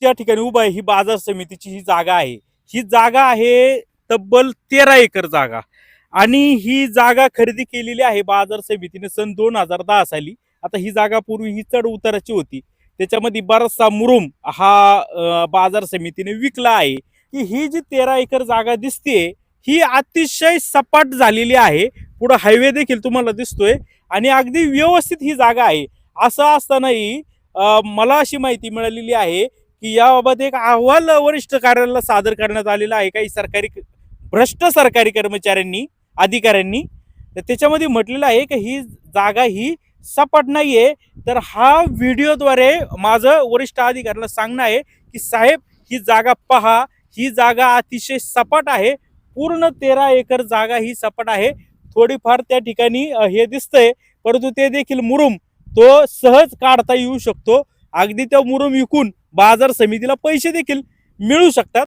त्या ठिकाणी उभा आहे ही बाजार समितीची ही जागा आहे. ही जागा आहे तब्बल 13 एकर जागा आणि ही जागा खरेदी केलेली आहे बाजार समितीने सन 2010 साली. आता ही जागा पूर्वी ही चढ उताराची होती. त्याच्यामध्ये बराचसा मुरुम हा बाजार समितीने विकला आहे. की ही जी 13 एकर जागा दिसते ही अतिशय सपाट झालेली आहे. पुढे हायवे देखील तुम्हाला दिसतोय आणि अगदी व्यवस्थित ही जागा आहे. असं असतानाही मला अशी माहिती मिळालेली आहे की याबाबत एक अहवाल वरिष्ठ कार्यालयाला सादर करण्यात आलेला आहे काही भ्रष्ट सरकारी कर्मचाऱ्यांनी, अधिकाऱ्यांनी. तर त्याच्यामध्ये म्हटलेलं आहे की ही जागा ही सपाट नाहीये. तर हा व्हिडिओद्वारे माझं वरिष्ठ अधिकाऱ्याला सांगणं आहे की साहेब ही जागा पहा, ही जागा अतिशय सपाट आहे. पूर्ण 13 एकर जागा ही सपाट आहे. थोडीफार त्या ठिकाणी हे दिसतंय, परंतु ते देखील मुरुम तो सहज काढता येऊ शकतो. अगदी त्या मुरुम विकून बाजार समितीला पैसे देखील मिळू शकतात.